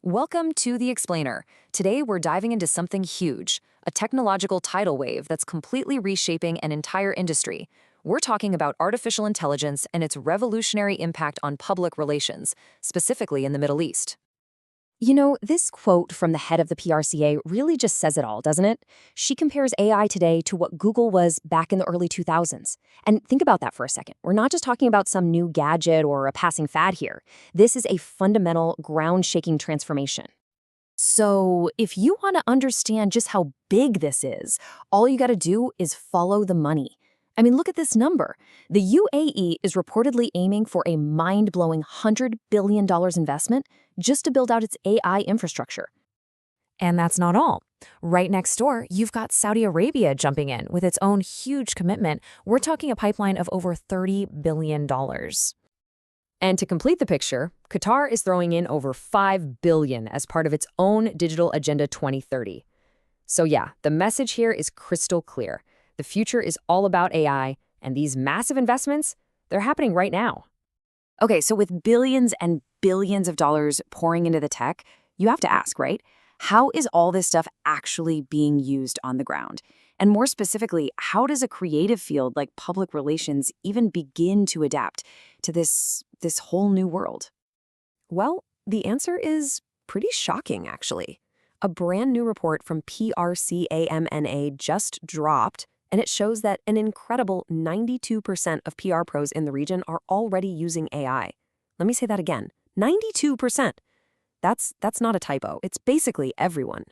Welcome to The Explainer. Today we're diving into something huge, a technological tidal wave that's completely reshaping an entire industry. We're talking about artificial intelligence and its revolutionary impact on public relations, specifically in the Middle East. This quote from the head of the PRCA really just says it all, doesn't it? She compares AI today to what Google was back in the early 2000s. And think about that for a second. We're not just talking about some new gadget or a passing fad here. This is a fundamental, ground-shaking transformation. So, if you want to understand just how big this is, all you got to do is follow the money. I mean, look at this number. The UAE is reportedly aiming for a mind-blowing $100 billion investment just to build out its AI infrastructure. And that's not all. Right next door, you've got Saudi Arabia jumping in with its own huge commitment. We're talking a pipeline of over $30 billion. And to complete the picture, Qatar is throwing in over $5 billion as part of its own Digital Agenda 2030. So yeah, the message here is crystal clear. The future is all about AI, and these massive investments, they're happening right now. Okay, so with billions and billions of dollars pouring into the tech, you have to ask, right? How is all this stuff actually being used on the ground? And more specifically, how does a creative field like public relations even begin to adapt to this whole new world? Well, the answer is pretty shocking, actually. A brand new report from PRCA MENA just dropped, and it shows that an incredible 92% of PR pros in the region are already using AI. Let me say that again, 92%. That's not a typo. It's basically everyone.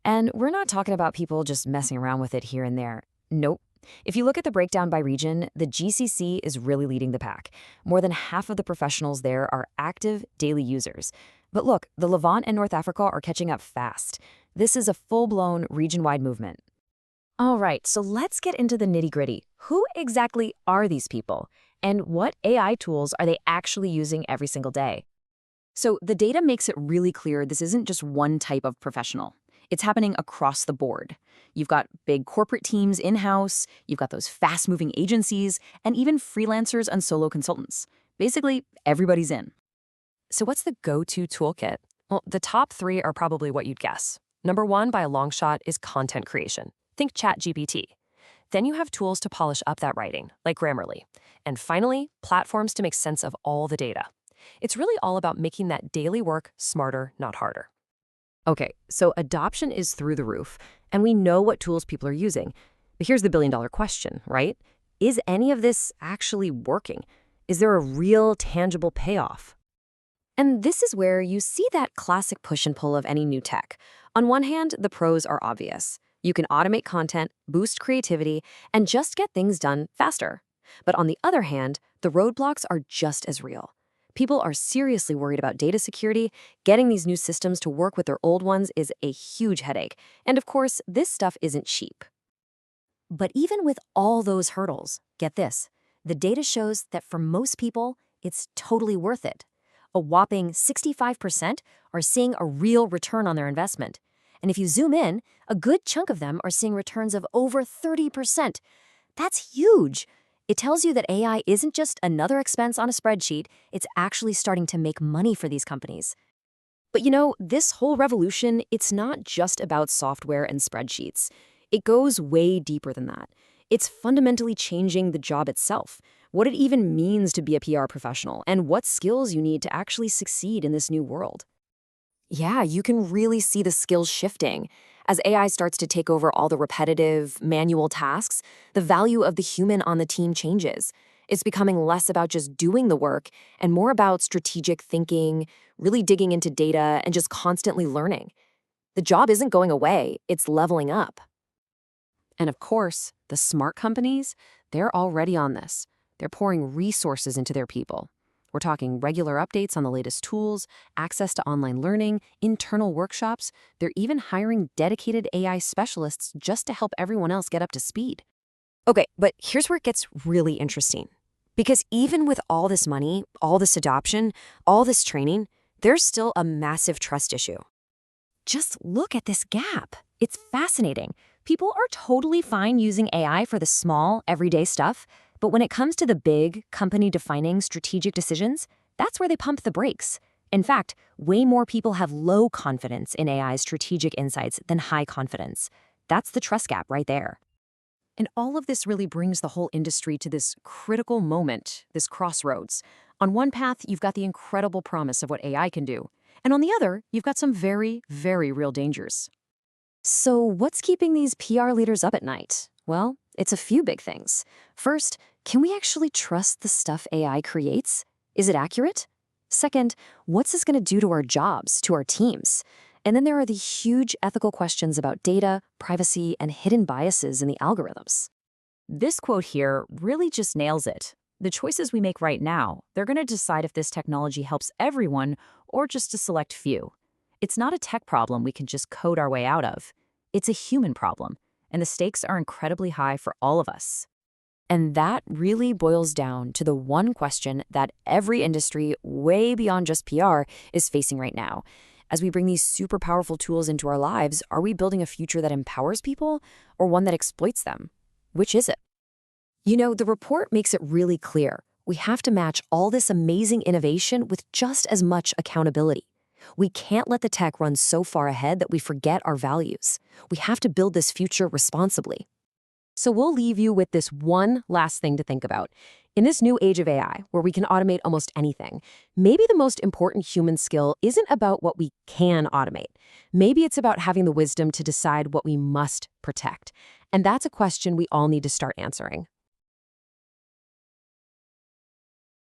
And we're not talking about people just messing around with it here and there. Nope. If you look at the breakdown by region, the GCC is really leading the pack. More than half of the professionals there are active daily users. But look, the Levant and North Africa are catching up fast. This is a full-blown region-wide movement. All right, so let's get into the nitty-gritty. Who exactly are these people? And what AI tools are they actually using every single day? So the data makes it really clear this isn't just one type of professional. It's happening across the board. You've got big corporate teams in-house, you've got those fast-moving agencies, and even freelancers and solo consultants. Basically, everybody's in. So what's the go-to toolkit? Well, the top three are probably what you'd guess. Number one, by a long shot, is content creation. Think ChatGPT. Then you have tools to polish up that writing, like Grammarly. And finally, platforms to make sense of all the data. It's really all about making that daily work smarter, not harder. Okay, so adoption is through the roof, and we know what tools people are using. But here's the billion-dollar question, right? Is any of this actually working? Is there a real, tangible payoff? And this is where you see that classic push and pull of any new tech. On one hand, the pros are obvious. You can automate content, boost creativity, and just get things done faster. But on the other hand, the roadblocks are just as real. People are seriously worried about data security. Getting these new systems to work with their old ones is a huge headache. And of course, this stuff isn't cheap. But even with all those hurdles, get this, the data shows that for most people, it's totally worth it. A whopping 65% are seeing a real return on their investment. And if you zoom in, a good chunk of them are seeing returns of over 30%. That's huge. It tells you that AI isn't just another expense on a spreadsheet, it's actually starting to make money for these companies. But this whole revolution, it's not just about software and spreadsheets. It goes way deeper than that. It's fundamentally changing the job itself, what it even means to be a PR professional, and what skills you need to actually succeed in this new world. Yeah, you can really see the skills shifting. As AI starts to take over all the repetitive, manual tasks, the value of the human on the team changes. It's becoming less about just doing the work and more about strategic thinking, really digging into data, and just constantly learning. The job isn't going away, it's leveling up. And of course, the smart companies, they're already on this. They're pouring resources into their people. We're talking regular updates on the latest tools, access to online learning, internal workshops. They're even hiring dedicated AI specialists just to help everyone else get up to speed. Okay, but here's where it gets really interesting. Because even with all this money, all this adoption, all this training, there's still a massive trust issue. Just look at this gap. It's fascinating. People are totally fine using AI for the small, everyday stuff, but when it comes to the big, company-defining strategic decisions, that's where they pump the brakes. In fact, way more people have low confidence in AI's strategic insights than high confidence. That's the trust gap right there. And all of this really brings the whole industry to this critical moment, this crossroads. On one path, you've got the incredible promise of what AI can do. And on the other, you've got some very, very real dangers. So what's keeping these PR leaders up at night? Well, it's a few big things. First, can we actually trust the stuff AI creates? Is it accurate? Second, what's this going to do to our jobs, to our teams? And then there are the huge ethical questions about data, privacy, and hidden biases in the algorithms. This quote here really just nails it. The choices we make right now, they're going to decide if this technology helps everyone or just a select few. It's not a tech problem we can just code our way out of. It's a human problem, and the stakes are incredibly high for all of us. And that really boils down to the one question that every industry, way beyond just PR, is facing right now. As we bring these super powerful tools into our lives, are we building a future that empowers people or one that exploits them? Which is it? You know, the report makes it really clear. We have to match all this amazing innovation with just as much accountability. We can't let the tech run so far ahead that we forget our values. We have to build this future responsibly. So we'll leave you with this one last thing to think about. In this new age of AI, where we can automate almost anything, maybe the most important human skill isn't about what we can automate. Maybe it's about having the wisdom to decide what we must protect. And that's a question we all need to start answering.